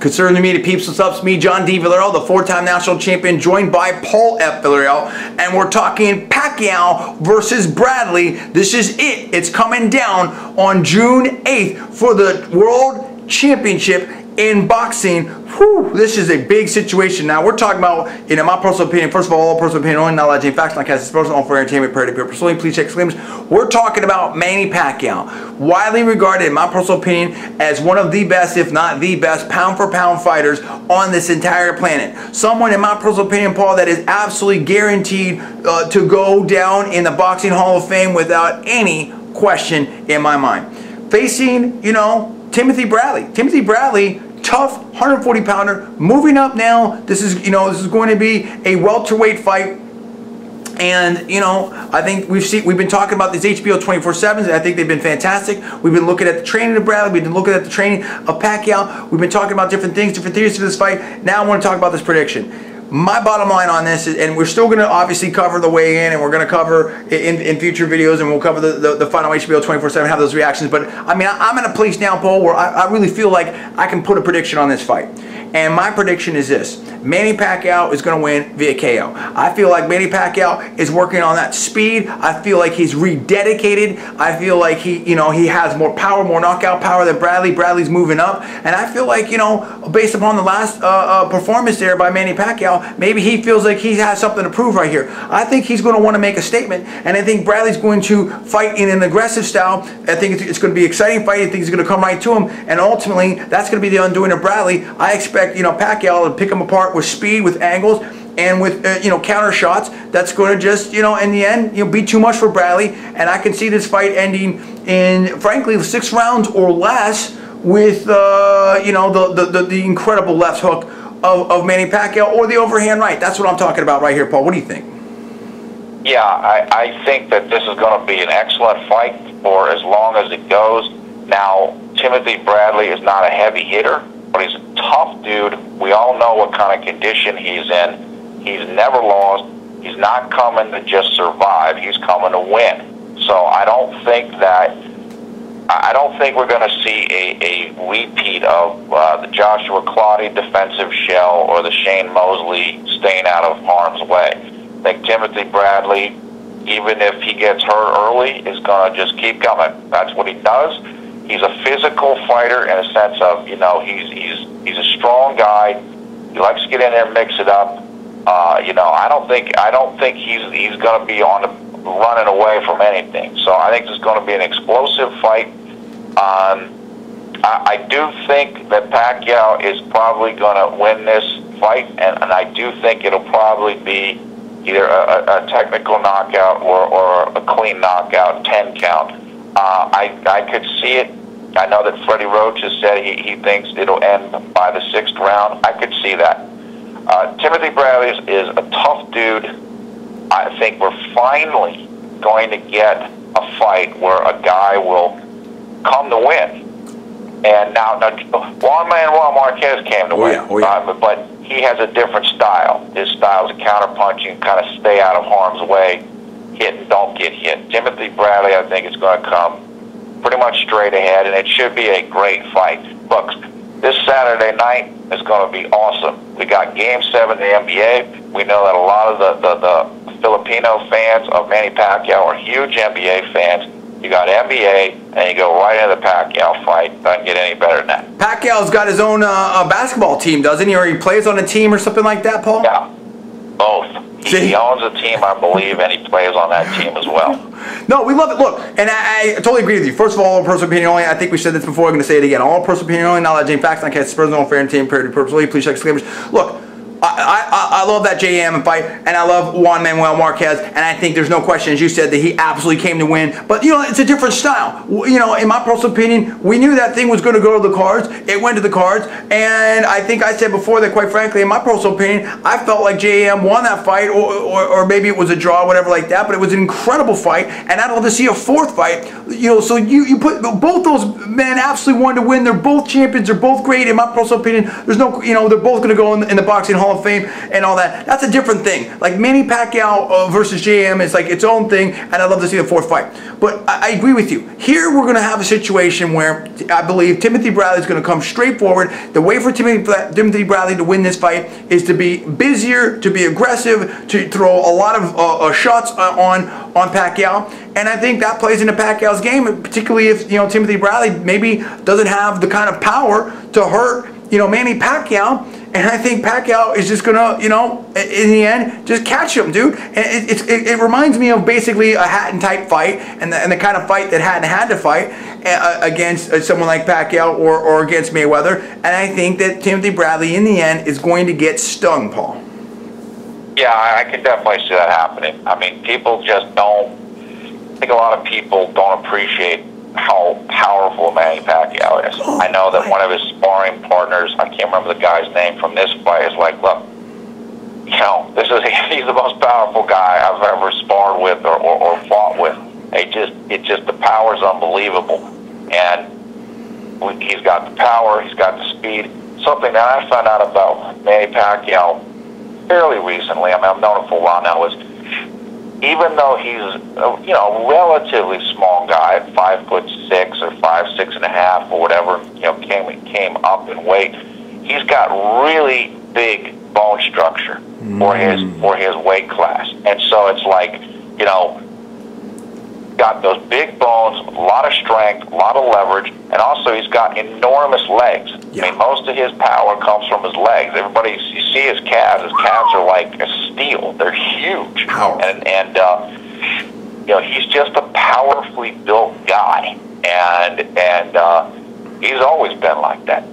Concerning the media peeps, what's up? It's me, John D. Villarreal, the 4-time national champion, joined by Paul F. Villarreal, and we're talking Pacquiao versus Bradley. This is it. It's coming down on June 8th for the World Championship in boxing. Whew, this is a big situation. Now we're talking about, in my personal opinion, first of all personal opinion only, not alleged facts, not cast, personal, all for entertainment, parody, personally, please check disclaimers. We're talking about Manny Pacquiao, widely regarded, in my personal opinion, as one of the best, if not the best, pound for pound fighters on this entire planet. Someone, in my personal opinion, Paul, that is absolutely guaranteed to go down in the Boxing Hall of Fame without any question in my mind. Facing, Timothy Bradley. Timothy Bradley, tough 140 pounder, moving up now. This is going to be a welterweight fight. And I think we've been talking about these HBO 24/7s. I think they've been fantastic. We've been looking at the training of Bradley. We've been looking at the training of Pacquiao. We've been talking about different things, different theories for this fight. Now I want to talk about this prediction. My bottom line on this is, and we're still going to obviously cover the weigh-in, and we're going to cover in future videos, and we'll cover the final HBO 24/7, have those reactions. But I mean, I'm in a place now, Paul, where I really feel like I can put a prediction on this fight. And my prediction is this: Manny Pacquiao is going to win via KO. I feel like Manny Pacquiao is working on that speed. I feel like he's rededicated. I feel like he has more power, more knockout power than Bradley. Bradley's moving up, and I feel like based upon the last performance there by Manny Pacquiao, maybe he feels like he has something to prove right here. I think he's going to want to make a statement, and I think Bradley's going to fight in an aggressive style. I think it's going to be an exciting fight. I think he's going to come right to him, and ultimately that's going to be the undoing of Bradley. I expect Pacquiao to pick him apart with speed, with angles, and with counter shots. That's going to just in the end be too much for Bradley, and I can see this fight ending in, frankly, 6 rounds or less with the incredible left hook of Manny Pacquiao, or the overhand right. That's what I'm talking about right here, Paul. What do you think? Yeah, I think that this is going to be an excellent fight for as long as it goes. Now, Timothy Bradley is not a heavy hitter, but he's a tough dude. We all know what kind of condition he's in. He's never lost. He's not coming to just survive. He's coming to win. So I don't think we're going to see a repeat of the Joshua Clottey defensive shell or the Shane Mosley staying out of harm's way. I think Timothy Bradley, even if he gets hurt early, is going to just keep coming. That's what he does. He's a physical fighter in a sense of, he's a strong guy. He likes to get in there and mix it up. I don't think he's going to be running away from anything. So I think this is going to be an explosive fight. I do think that Pacquiao is probably going to win this fight, and I do think it'll probably be either a technical knockout or a clean knockout, 10 count. I could see it. I know that Freddie Roach has said he thinks it'll end by the 6th round. I could see that. Timothy Bradley is a tough dude. I think we're finally going to get a fight where a guy will come to win. And now Juan Manuel Marquez came to win, but he has a different style. His style is a counter-punching, kind of stay out of harm's way, hit and don't get hit. Timothy Bradley, I think, is going to come pretty much straight ahead, and it should be a great fight. Look, this Saturday night is going to be awesome. We got Game 7 in the NBA. We know that a lot of the Filipino fans of Manny Pacquiao are huge NBA fans. You got NBA, and you go right into the Pacquiao fight. Doesn't get any better than that. Pacquiao's got his own basketball team, doesn't he? Or he plays on a team or something like that, Paul? Yeah, both. He owns a team, I believe, and he plays on that team as well. No, we love it. Look, and I totally agree with you. First of all personal opinion only. I think we said this before. I'm going to say it again. All personal opinion only. Not alleged facts, not cast, personal, fair, entertainment, parody, purposely. Please check disclaimers. Look, I love that JM fight, and I love Juan Manuel Marquez, and I think there's no question, as you said, that he absolutely came to win. But it's a different style. In my personal opinion, we knew that thing was going to go to the cards. It went to the cards, and I think I said before that, quite frankly, in my personal opinion, I felt like JM won that fight, or maybe it was a draw, whatever like that. But it was an incredible fight, and I'd love to see a 4th fight. So you put both those men absolutely wanted to win. They're both champions. They're both great. In my personal opinion, there's no, they're both going to go in the Boxing Hall Hall of Fame and all that. That's a different thing. Like Manny Pacquiao versus JM is like its own thing, and I'd love to see the fourth fight. But I agree with you. Here we're going to have a situation where I believe Timothy Bradley is going to come straight forward. The way for Timothy Bradley to win this fight is to be busier, to be aggressive, to throw a lot of shots on Pacquiao. And I think that plays into Pacquiao's game, particularly if, you know, Timothy Bradley maybe doesn't have the kind of power to hurt, you know, Manny Pacquiao. And I think Pacquiao is just gonna, you know, in the end, just catch him, dude. And it reminds me of basically a Hatton type fight, and the kind of fight that Hatton had to fight against someone like Pacquiao or against Mayweather. And I think that Timothy Bradley, in the end, is going to get stung, Paul. Yeah, I can definitely see that happening. I mean, people just don't. I think a lot of people don't appreciate how powerful Manny Pacquiao is. I know that one of his sparring partners, I can't remember the guy's name from this fight, is like, look, you know, he's the most powerful guy I've ever sparred with or fought with. The power's unbelievable. And he's got the power, he's got the speed. Something that I found out about Manny Pacquiao fairly recently, I mean, I've known him for a while now, is even though he's a, you know, relatively small guy, 5'6" or 5'6.5" or whatever, you know, came up in weight, he's got really big bone structure for his weight class, and so it's like, you know, got those big bones, a lot of strength, a lot of leverage, and also he's got enormous legs. Yeah. I mean, most of his power comes from his legs. You see his calves are like a steel. They're huge. Power. And you know, he's just a powerfully built guy, and he's always been like that.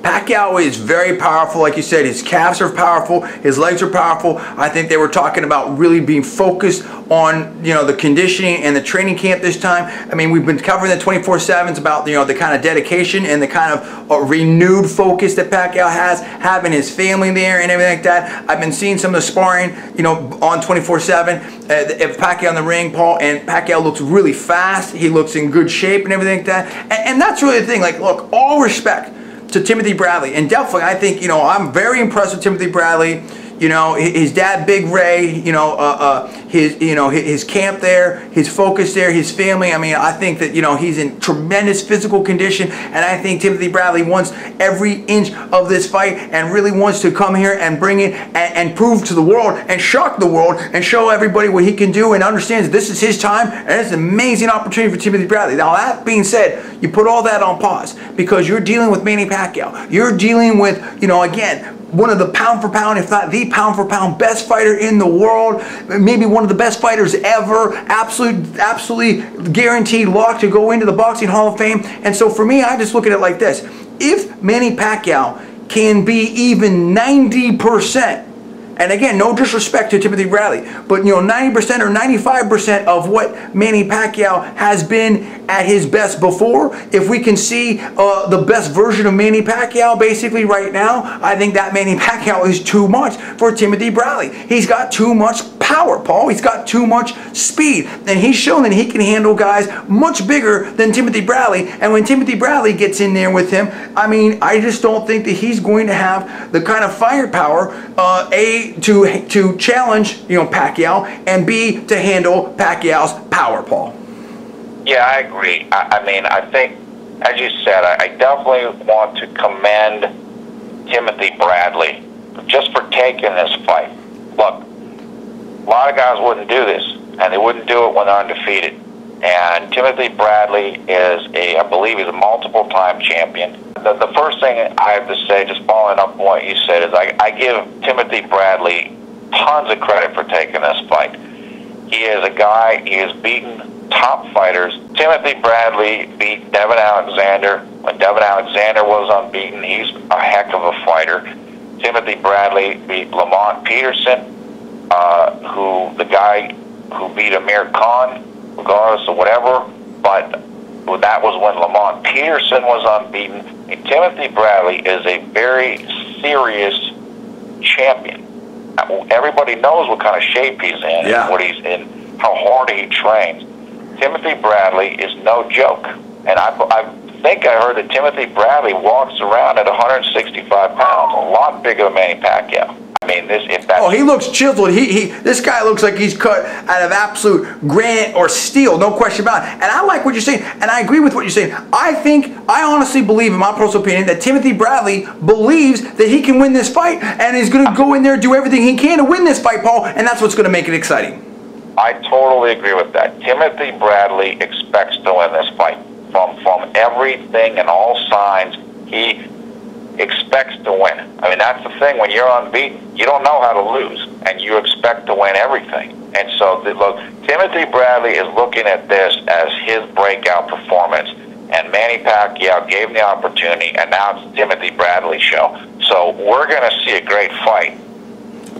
Pacquiao is very powerful, like you said. His calves are powerful, his legs are powerful. I think they were talking about really being focused on, you know, the conditioning and the training camp this time. I mean, we've been covering the 24/7s about, you know, the kind of dedication and the kind of renewed focus that Pacquiao has, having his family there and everything like that. I've been seeing some of the sparring, you know, on 24/7. If Pacquiao in the ring, Paul, and Pacquiao looks really fast. He looks in good shape and everything like that. And that's really the thing. Like, look, all respect to Timothy Bradley, and definitely I think, you know, I'm very impressed with Timothy Bradley. You know, his dad, Big Ray, you know, his camp there, his focus there, his family. I mean, I think that, you know, he's in tremendous physical condition, and I think Timothy Bradley wants every inch of this fight and really wants to come here and bring it and prove to the world and shock the world and show everybody what he can do, and understands this is his time and it's an amazing opportunity for Timothy Bradley. Now, that being said, you put all that on pause because you're dealing with Manny Pacquiao. You're dealing with, you know, again, one of the pound for pound, if not the pound for pound best fighter in the world, maybe one of the best fighters ever, absolutely guaranteed lock to go into the Boxing Hall of Fame. And so for me, I just look at it like this. If Manny Pacquiao can be even 90%, and again, no disrespect to Timothy Bradley, but, you know, 90% or 95% of what Manny Pacquiao has been at his best before, if we can see the best version of Manny Pacquiao basically right now, I think that Manny Pacquiao is too much for Timothy Bradley. He's got too much power, Paul. He's got too much speed, and he's shown that he can handle guys much bigger than Timothy Bradley. And when Timothy Bradley gets in there with him, I mean, I just don't think that he's going to have the kind of firepower, A, to challenge, you know, Pacquiao, and B, to handle Pacquiao's power, Paul. Yeah, I agree. I mean, I think, as you said, I definitely want to commend Timothy Bradley just for taking this fight. Look, a lot of guys wouldn't do this, and they wouldn't do it when they're undefeated. And Timothy Bradley is I believe he's a multiple-time champion. The first thing I have to say, just following up on what you said, is I give Timothy Bradley tons of credit for taking this fight. He is a guy, he has beaten top fighters. Timothy Bradley beat Devin Alexander when Devin Alexander was unbeaten. He's a heck of a fighter. Timothy Bradley beat Lamont Peterson, the guy who beat Amir Khan, regardless of whatever, but that was when Lamont Peterson was unbeaten. And Timothy Bradley is a very serious champion. Everybody knows what kind of shape he's in, yeah, and what he's in, how hard he trains. Timothy Bradley is no joke, and I've think I heard that Timothy Bradley walks around at 165 pounds, a lot bigger than Manny Pacquiao. I mean, oh, he looks chiseled. This guy looks like he's cut out of absolute granite or steel, no question about it. And I like what you're saying, and I agree with what you're saying. I honestly believe, in my personal opinion, that Timothy Bradley believes that he can win this fight, and he's going to go in there and do everything he can to win this fight, Paul, and that's what's going to make it exciting. I totally agree with that. Timothy Bradley expects to win this fight. From everything and all signs, he expects to win. I mean, that's the thing. When you're unbeaten, you don't know how to lose, and you expect to win everything. And so, look, Timothy Bradley is looking at this as his breakout performance, and Manny Pacquiao gave him the opportunity, and now it's Timothy Bradley's show. So we're going to see a great fight.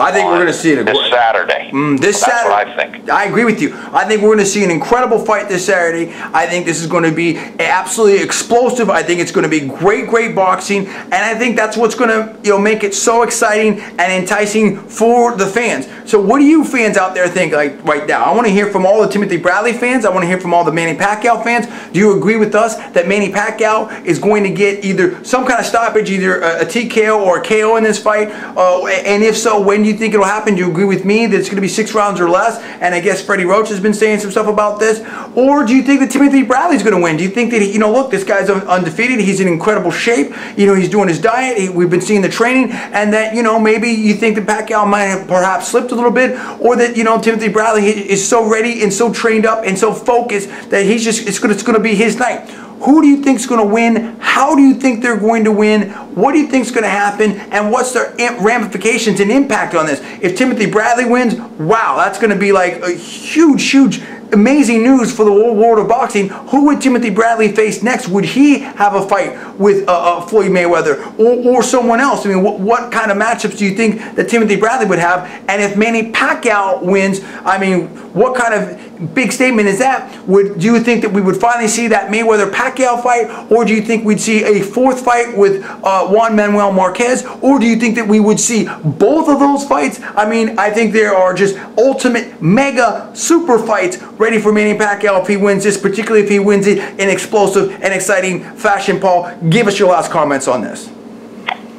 I think we're going to see it this Saturday. That's Saturday. What I think. I agree with you. I think we're going to see an incredible fight this Saturday. I think this is going to be absolutely explosive. I think it's going to be great boxing, and I think that's what's going to make it so exciting and enticing for the fans. So, what do you fans out there think right now? I want to hear from all the Timothy Bradley fans. I want to hear from all the Manny Pacquiao fans. Do you agree with us that Manny Pacquiao is going to get either some kind of stoppage, either a TKO or a KO in this fight? And if so, when do you think it'll happen? Do you agree with me that it's going to be 6 rounds or less? And I guess Freddie Roach has been saying some stuff about this. Or do you think that Timothy Bradley's going to win? Do you think that, look, this guy's undefeated. He's in incredible shape. He's doing his diet. We've been seeing the training. And that, maybe you think that Pacquiao might have perhaps slipped a little bit. Or that, Timothy Bradley is so ready and so trained up and so focused that it's going to be his night. Who do you think is going to win? How do you think they're going to win? What do you think is going to happen? And what's their ramifications and impact on this? If Timothy Bradley wins, wow, that's going to be like a huge, amazing news for the whole world of boxing. Who would Timothy Bradley face next? Would he have a fight with Floyd Mayweather or someone else? I mean, what kind of matchups do you think that Timothy Bradley would have? And if Manny Pacquiao wins, I mean, what kind of big statement is that? Do you think that we would finally see that Mayweather-Pacquiao fight? Or do you think we'd see a 4th fight with Juan Manuel Marquez? Or do you think that we would see both of those fights? I mean, I think there are just ultimate mega super fights ready for Manny Pacquiao if he wins this, particularly if he wins it in explosive and exciting fashion. Paul, give us your last comments on this.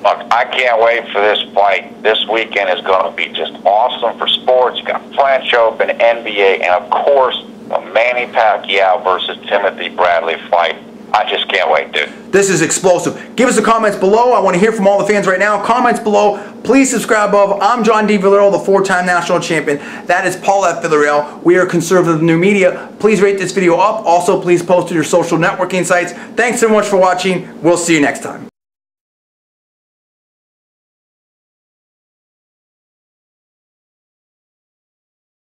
Look, I can't wait for this fight. This weekend is going to be just awesome for sports. You got French Open, NBA, and of course, the Manny Pacquiao versus Timothy Bradley fight. I just can't wait, dude. This is explosive. Give us the comments below. I want to hear from all the fans right now. Comments below. Please subscribe above. I'm John D. Villarreal, the 4-time national champion. That is Paul F. Villarreal. We are conservative new media. Please rate this video up. Also, please post to your social networking sites. Thanks so much for watching. We'll see you next time.